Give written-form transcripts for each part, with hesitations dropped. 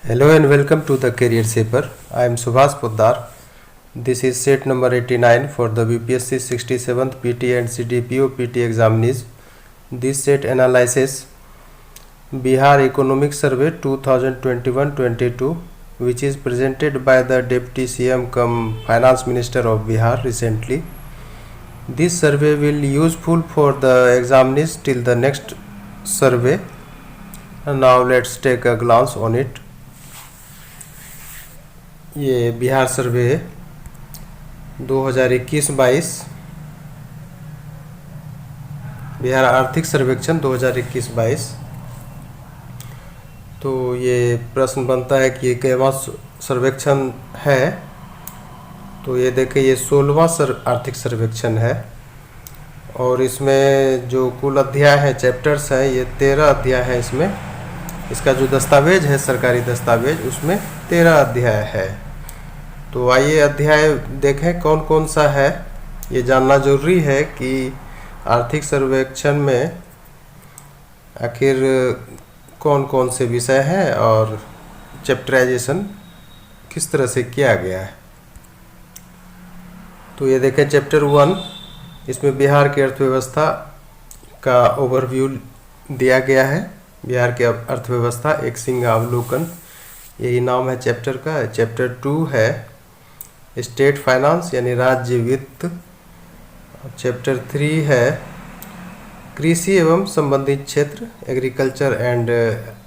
Hello and welcome to the Career Shaper. I am Subhas Poddar. This is set number 89 for the BPSC 67th PT and CDPO PT examinees. This set analyzes Bihar Economic Survey 2021-22, which is presented by the Deputy CM cum Finance Minister of Bihar recently. This survey will be useful for the examinees till the next survey. And now let's take a glance on it. ये बिहार सर्वे 2021-22 बिहार आर्थिक सर्वेक्षण 2021-22। तो ये प्रश्न बनता है कि ये कितवां सर्वेक्षण है। तो ये देखिए ये 16वां आर्थिक सर्वेक्षण है और इसमें जो कुल अध्याय है चैप्टर्स हैं ये 13 अध्याय है। इसका जो दस्तावेज है सरकारी दस्तावेज उसमें 13 अध्याय है। तो आइए अध्याय देखें कौन कौन सा है। ये जानना जरूरी है कि आर्थिक सर्वेक्षण में आखिर कौन कौन से विषय हैं और चैप्टराइजेशन किस तरह से किया गया है। तो ये देखें चैप्टर 1, इसमें बिहार की अर्थव्यवस्था का ओवरव्यू दिया गया है। बिहार की अर्थव्यवस्था एक सिंहावलोकन, यही नाम है चैप्टर का। चैप्टर 2 है स्टेट फाइनेंस यानी राज्य वित्त। चैप्टर 3 है कृषि एवं संबंधित क्षेत्र, एग्रीकल्चर एंड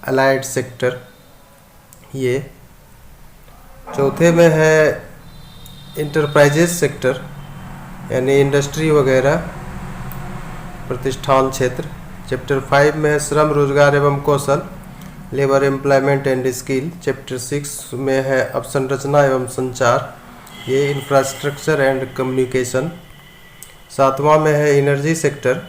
अलाइड सेक्टर। ये चौथे में है इंटरप्राइजेस सेक्टर यानी इंडस्ट्री वगैरह, प्रतिष्ठान क्षेत्र। चैप्टर 5 में है श्रम रोजगार एवं कौशल, labour employment and skill. Chapter 6 में है अवसंरचना एवं संचार, ये इंफ्रास्ट्रक्चर एंड कम्युनिकेशन। 7वां में है एनर्जी सेक्टर।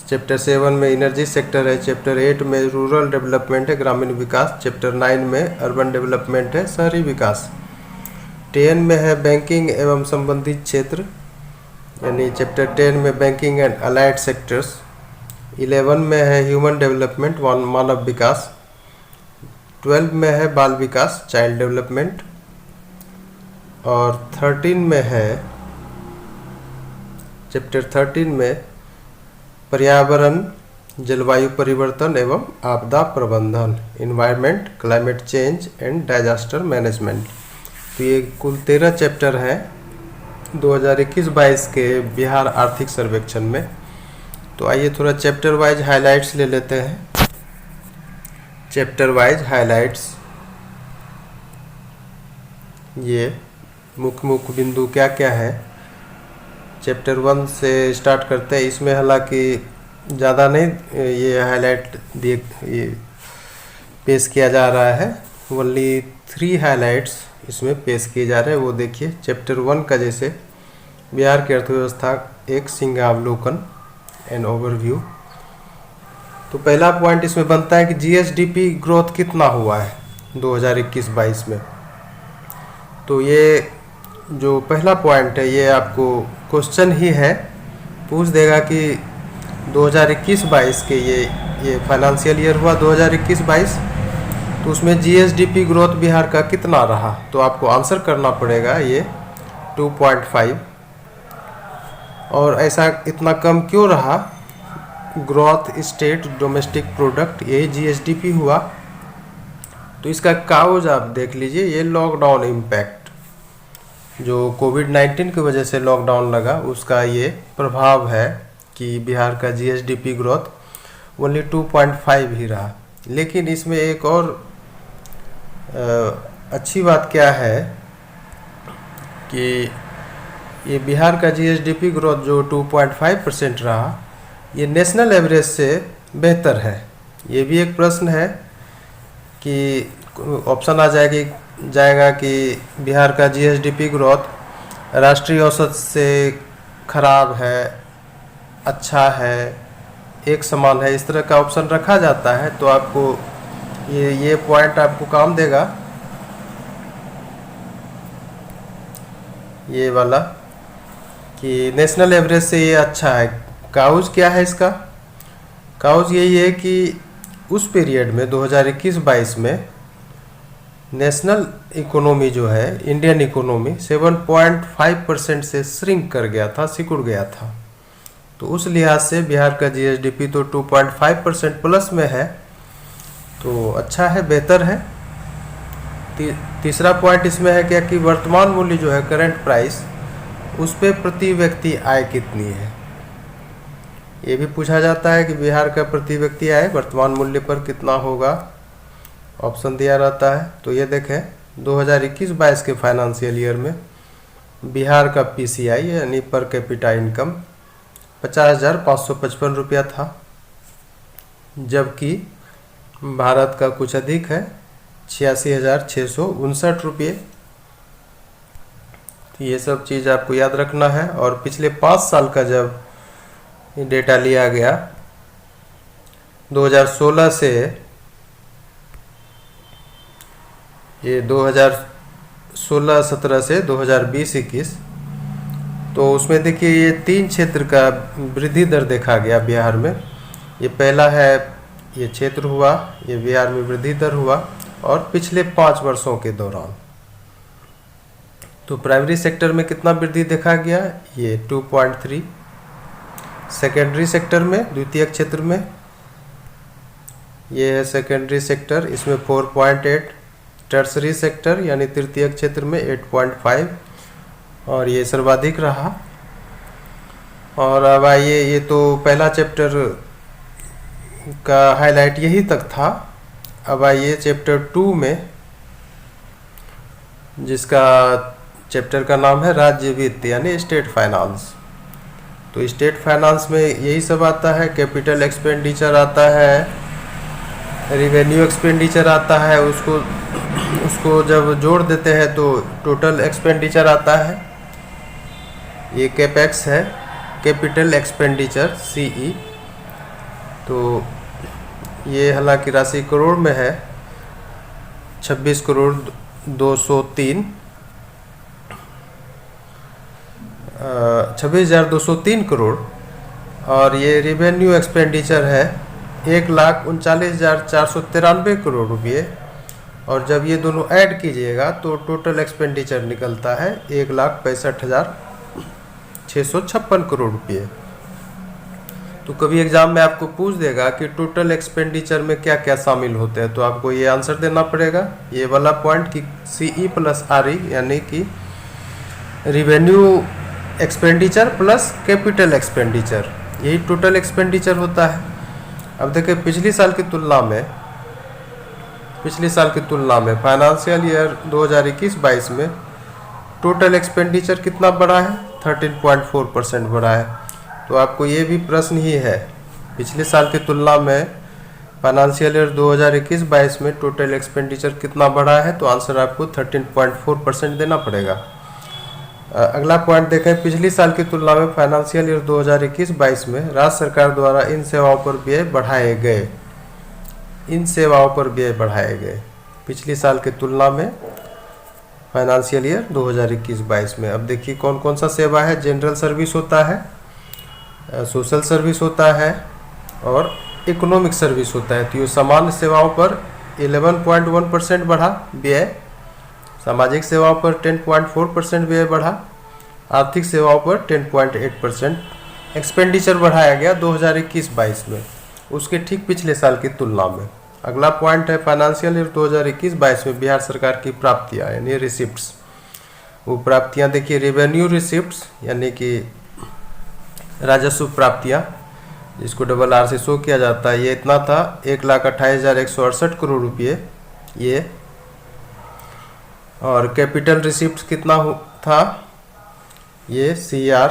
चैप्टर 7 में एनर्जी सेक्टर है। चैप्टर 8 में रूरल डेवलपमेंट है, ग्रामीण विकास। चैप्टर 9 में अर्बन डेवलपमेंट है, शहरी विकास। 10 में है बैंकिंग एवं संबंधित क्षेत्र यानी चैप्टर 10 में बैंकिंग एंड अलाइड सेक्टर्स। 11 में है ह्यूमन डेवलपमेंट, मानव विकास। 12 में है बाल विकास, चाइल्ड डेवलपमेंट। और 13 में है चैप्टर 13 में पर्यावरण, जलवायु परिवर्तन एवं आपदा प्रबंधन, environment, climate change and disaster management. तो ये कुल 13 चैप्टर हैं 2021-22 के बिहार आर्थिक सर्वेक्षण में। तो आइए थोड़ा चैप्टर वाइज हाइलाइट्स ले लेते हैं। चैप्टर वाइज हाइलाइट्स, ये मुख्य बिंदु क्या क्या है। चैप्टर 1 से स्टार्ट करते हैं। इसमें हालांकि ज़्यादा नहीं ये हाईलाइट ये पेश किया जा रहा है, ओनली 3 हाइलाइट्स इसमें पेश किए जा रहे हैं। वो देखिए चैप्टर 1 का जैसे बिहार की अर्थव्यवस्था एक सिंहावलोकन एंड ओवरव्यू। तो पहला पॉइंट इसमें बनता है कि जीएसडीपी ग्रोथ कितना हुआ है 2021-22 में। तो ये जो पहला पॉइंट है ये आपको क्वेश्चन ही है, पूछ देगा कि 2021-22 के ये फाइनेंशियल ईयर हुआ 2021-22, तो उसमें जीएसडीपी ग्रोथ बिहार का कितना रहा। तो आपको आंसर करना पड़ेगा ये 2.5। और ऐसा इतना कम क्यों रहा, ग्रोथ स्टेट डोमेस्टिक प्रोडक्ट ये जीएसडीपी हुआ। तो इसका काउज आप देख लीजिए, ये लॉकडाउन इम्पैक्ट, जो कोविड-19 की वजह से लॉकडाउन लगा उसका ये प्रभाव है कि बिहार का जीएसडीपी ग्रोथ ओनली 2.5 ही रहा। लेकिन इसमें एक और अच्छी बात क्या है कि ये बिहार का जीएसडीपी ग्रोथ जो 2.5% रहा ये नेशनल एवरेज से बेहतर है। ये भी एक प्रश्न है कि ऑप्शन आ जाएगा कि बिहार का जीएसडीपी ग्रोथ राष्ट्रीय औसत से खराब है, अच्छा है, एक समान है, इस तरह का ऑप्शन रखा जाता है। तो आपको ये पॉइंट आपको काम देगा, ये वाला कि नेशनल एवरेज से ये अच्छा है। काउज क्या है इसका, काउज यही है कि उस पीरियड में 2021-22 में नेशनल इकोनॉमी जो है, इंडियन इकोनॉमी 7.5% से श्रिंक कर गया था, सिकुड़ गया था। तो उस लिहाज से बिहार का जीएसडीपी तो 2.5% प्लस में है, तो अच्छा है, बेहतर है। तीसरा पॉइंट इसमें है क्या कि वर्तमान मूल्य जो है, करंट प्राइस, उस पे प्रति व्यक्ति आय कितनी है, ये भी पूछा जाता है कि बिहार का प्रति व्यक्ति आय वर्तमान मूल्य पर कितना होगा, ऑप्शन दिया रहता है। तो ये देखें 2021-22 के फाइनेंशियल ईयर में बिहार का पीसीआई यानी पर कैपिटा इनकम 50,555 रुपया था, जबकि भारत का कुछ अधिक है, 86,659 रुपये। तो ये सब चीज़ आपको याद रखना है। और पिछले 5 साल का जब डेटा लिया गया 2016 से, ये 2016-17 से 2020-21, तो उसमें देखिए ये 3 क्षेत्र का वृद्धि दर देखा गया बिहार में। ये पहला है, ये क्षेत्र हुआ, ये बिहार में वृद्धि दर हुआ, और पिछले 5 वर्षों के दौरान तो प्राइमरी सेक्टर में कितना वृद्धि देखा गया, ये 2.3, सेकेंडरी सेक्टर में, द्वितीयक क्षेत्र में, ये है सेकेंडरी सेक्टर, इसमें 4.8, टर्सरी सेक्टर यानी तृतीयक क्षेत्र में 8.5, और ये सर्वाधिक रहा। और अब आइए, ये तो पहला चैप्टर का हाईलाइट यही तक था। अब आइए चैप्टर 2 में, जिसका चैप्टर का नाम है राज्य वित्त यानी स्टेट फाइनेंस। तो स्टेट फाइनेंस में यही सब आता है, कैपिटल एक्सपेंडिचर आता है, रिवेन्यू एक्सपेंडिचर आता है, उसको जब जोड़ देते हैं तो टोटल एक्सपेंडिचर आता है। ये कैपेक्स है, कैपिटल एक्सपेंडिचर, सीई। तो ये हालांकि राशि करोड़ में है, 26,203 करोड़। और ये रिवेन्यू एक्सपेंडिचर है 1,39,493 करोड़ रुपये। और जब ये दोनों ऐड कीजिएगा तो टोटल एक्सपेंडिचर निकलता है 1,65,656 करोड़ रुपये। तो कभी एग्जाम में आपको पूछ देगा कि टोटल एक्सपेंडिचर में क्या क्या शामिल होते हैं, तो आपको ये आंसर देना पड़ेगा, ये वाला पॉइंट कि सीई प्लस आरई यानी कि revenue expenditure plus capital expenditure, यही टोटल एक्सपेंडिचर होता है। अब देखिए पिछली साल की तुलना में फाइनेंशियल ईयर 2021-22 में टोटल एक्सपेंडिचर कितना बढ़ा है, 13.4% बढ़ा है। तो आपको ये भी प्रश्न ही है, पिछले साल की तुलना में फाइनेंशियल ईयर 2021-22 में टोटल एक्सपेंडिचर कितना बढ़ा है, तो आंसर आपको 13.4% देना पड़ेगा। अगला पॉइंट देखें, पिछली साल की तुलना में फाइनेंशियल ईयर 2021-22 में राज्य सरकार द्वारा इन सेवाओं पर व्यय बढ़ाए गए, पिछली साल की तुलना में फाइनेंशियल ईयर 2021-22 में। अब देखिए कौन कौन सा सेवा है, जनरल सर्विस होता है, सोशल सर्विस होता है, और इकोनॉमिक सर्विस होता है। तो ये सामान्य सेवाओं पर 11.1% बढ़ा व्यय, सामाजिक सेवाओं पर 10.4% व्यय बढ़ा, आर्थिक सेवाओं पर 10.8% एक्सपेंडिचर बढ़ाया गया 2021-22 में, उसके ठीक पिछले साल की तुलना में। अगला पॉइंट है फाइनेंशियल ईयर 2021-22 में बिहार सरकार की प्राप्तियां यानी रिसिप्ट्स। वो प्राप्तियां देखिए, रेवेन्यू रिसिप्ट्स यानी कि राजस्व प्राप्तियां, जिसको RRR से शो किया जाता है, ये इतना था 1,28,168 करोड़ रुपये ये। और कैपिटल रिसिप्ट कितना था, ये CR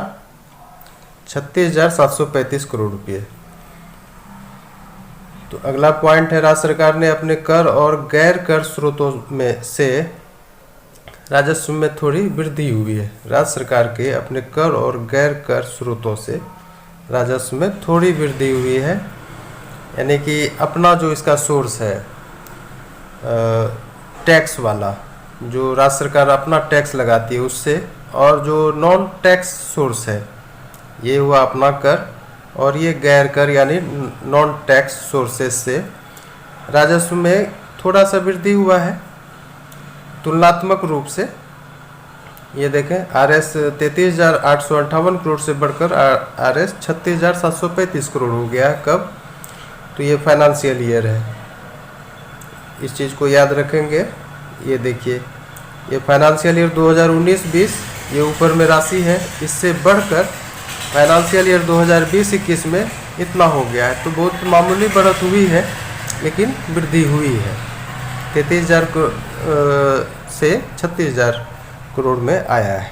36,735 करोड़ रुपये। तो अगला पॉइंट है, राज्य सरकार ने अपने कर और गैर कर स्रोतों में से राजस्व में थोड़ी वृद्धि हुई है। राज्य सरकार के अपने कर और गैर कर स्रोतों से राजस्व में थोड़ी वृद्धि हुई है, यानी कि अपना जो इसका सोर्स है टैक्स वाला, जो राज्य सरकार अपना टैक्स लगाती है उससे, और जो नॉन टैक्स सोर्स है ये हुआ अपना कर, और ये गैर कर यानी नॉन टैक्स सोर्सेस से राजस्व में थोड़ा सा वृद्धि हुआ है तुलनात्मक रूप से। ये देखें, RS 33,858 करोड़ से बढ़कर RS 36,735 करोड़ हो गया है। कब? तो ये फाइनेंशियल ईयर है, इस चीज़ को याद रखेंगे। ये देखिए, ये फाइनेंशियल ईयर 2019-20 ये ऊपर में राशि है, इससे बढ़कर फाइनेंशियल ईयर 2020-21 में इतना हो गया है। तो बहुत मामूली बढ़त हुई है, लेकिन वृद्धि हुई है। 33,000 से 36,000 करोड़ में आया है।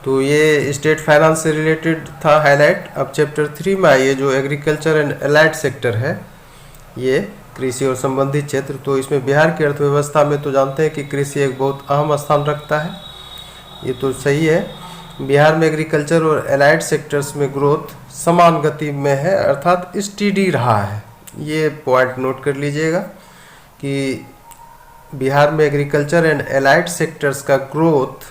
तो ये स्टेट फाइनेंस से रिलेटेड था हाईलाइट। अब चैप्टर 3 में आइए, जो एग्रीकल्चर एंड एलाइड सेक्टर है, ये कृषि और संबंधित क्षेत्र। तो इसमें बिहार की अर्थव्यवस्था में तो जानते हैं कि कृषि एक बहुत अहम स्थान रखता है, ये तो सही है। बिहार में एग्रीकल्चर और एलाइड सेक्टर्स में ग्रोथ समान गति में है, अर्थात स्टीडी रहा है। ये पॉइंट नोट कर लीजिएगा कि बिहार में एग्रीकल्चर एंड एलाइड सेक्टर्स का ग्रोथ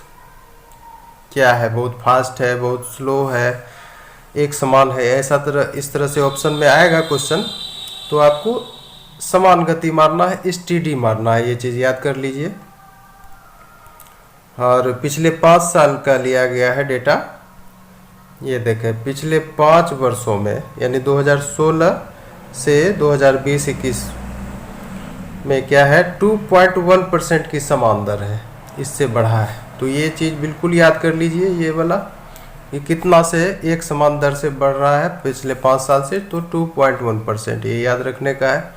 क्या है, बहुत फास्ट है, बहुत स्लो है, एक समान है, इस तरह से ऑप्शन में आएगा क्वेश्चन। तो आपको समान गति मारना है, स्टीडी मारना है, ये चीज़ याद कर लीजिए। और पिछले 5 साल का लिया गया है डेटा। ये देखें, पिछले 5 वर्षों में यानी 2016 से 2020-21 में क्या है, 2.1% की समान दर है, इससे बढ़ा है। तो ये चीज़ बिल्कुल याद कर लीजिए, ये वाला, ये कितना से एक समान दर से बढ़ रहा है पिछले 5 साल से, तो 2.1%, ये याद रखने का है।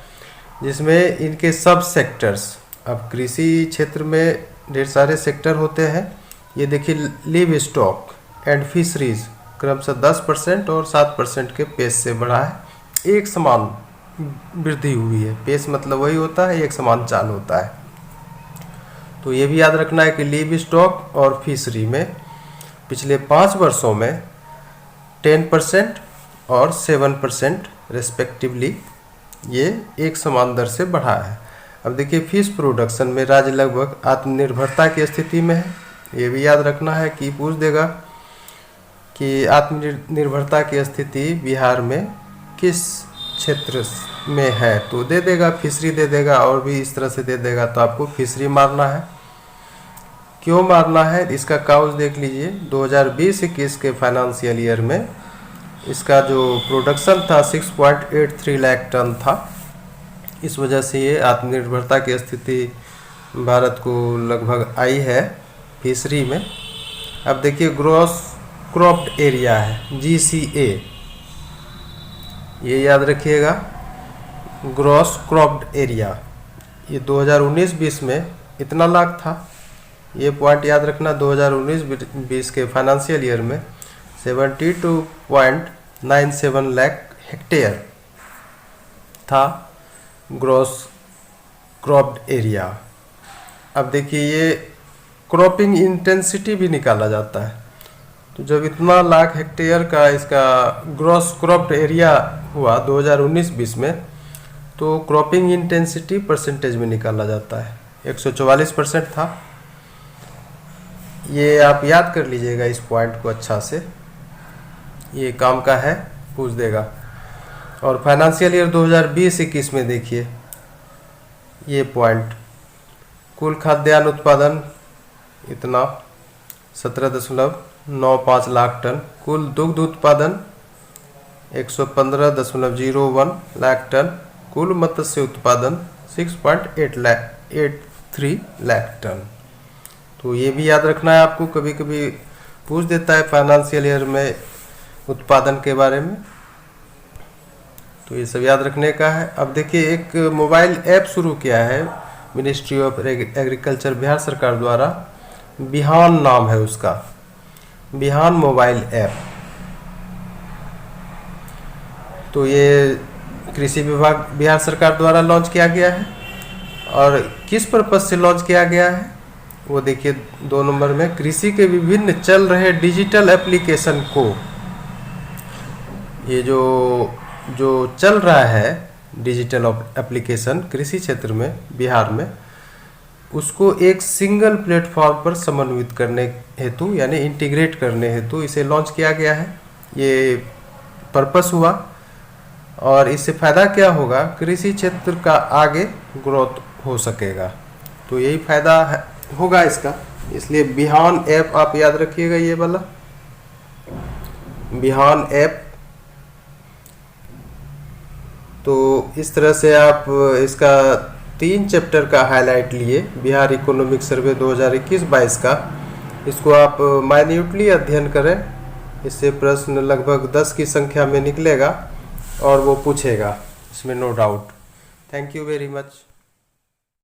जिसमें इनके सब सेक्टर्स, अब कृषि क्षेत्र में ढेर सारे सेक्टर होते हैं। ये देखिए, लिव स्टॉक एंड फिशरीज क्रमशः 10% और 7% के पेस से बढ़ा है, एक समान वृद्धि हुई है। पेस मतलब वही होता है, एक समान चाल होता है। तो ये भी याद रखना है कि लिव स्टॉक और फिशरी में पिछले 5 वर्षों में 10% और 7% रेस्पेक्टिवली ये एक समान दर से बढ़ा है। अब देखिए, फिश प्रोडक्शन में राज्य लगभग आत्मनिर्भरता की स्थिति में है। ये भी याद रखना है कि पूछ देगा कि आत्मनिर्भरता की स्थिति बिहार में किस क्षेत्र में है, तो दे देगा फिशरी दे देगा, और भी इस तरह से दे देगा। तो आपको फिशरी मारना है। क्यों मारना है, इसका काउज देख लीजिए। 2020-21 के फाइनेंशियल ईयर में इसका जो प्रोडक्शन था 6.83 लाख टन था। इस वजह से ये आत्मनिर्भरता की स्थिति भारत को लगभग आई है फिशरी में। अब देखिए, ग्रॉस क्रॉप्ड एरिया है, GCA, ये याद रखिएगा, ग्रॉस क्रॉप्ड एरिया, ये 2019-20 में इतना लाख था। ये पॉइंट याद रखना, 2019-20 के फाइनेंशियल ईयर में 72.97 लाख हेक्टेयर था ग्रॉस क्रॉप्ड एरिया। अब देखिए, ये क्रॉपिंग इंटेंसिटी भी निकाला जाता है। तो जब इतना लाख हेक्टेयर का इसका ग्रॉस क्रॉप्ड एरिया हुआ 2019-20 में, तो क्रॉपिंग इंटेंसिटी परसेंटेज में निकाला जाता है, 144% था। ये आप याद कर लीजिएगा इस पॉइंट को अच्छा से, ये काम का है, पूछ देगा। और फाइनेंशियल ईयर 2020-21 में देखिए ये पॉइंट, कुल खाद्यान्न उत्पादन इतना 17.95 लाख टन, कुल दुग्ध उत्पादन 115.01 लाख टन, कुल मत्स्य उत्पादन 6.83 लाख टन। तो ये भी याद रखना है आपको, कभी कभी पूछ देता है फाइनेंशियल ईयर में उत्पादन के बारे में, तो ये सब याद रखने का है। अब देखिए, एक मोबाइल ऐप शुरू किया है मिनिस्ट्री ऑफ एग्रीकल्चर बिहार सरकार द्वारा, बिहान नाम है उसका, बिहान मोबाइल ऐप। तो ये कृषि विभाग बिहार सरकार द्वारा लॉन्च किया गया है। और किस पर्पज से लॉन्च किया गया है वो देखिए 2 नंबर में, कृषि के विभिन्न चल रहे डिजिटल एप्लीकेशन को, ये जो चल रहा है डिजिटल एप्लीकेशन कृषि क्षेत्र में बिहार में, उसको एक सिंगल प्लेटफॉर्म पर समन्वित करने हेतु यानी इंटीग्रेट करने हेतु इसे लॉन्च किया गया है। ये पर्पस हुआ। और इससे फ़ायदा क्या होगा, कृषि क्षेत्र का आगे ग्रोथ हो सकेगा। तो यही फ़ायदा होगा इसका। इसलिए बिहान ऐप आप याद रखिएगा, ये वाला बिहान ऐप। तो इस तरह से आप इसका 3 चैप्टर का हाईलाइट लिए, बिहार इकोनॉमिक सर्वे 2021-22 का। इसको आप माइन्यूटली अध्ययन करें, इससे प्रश्न लगभग 10 की संख्या में निकलेगा और वो पूछेगा, इसमें no doubt. Thank you very much.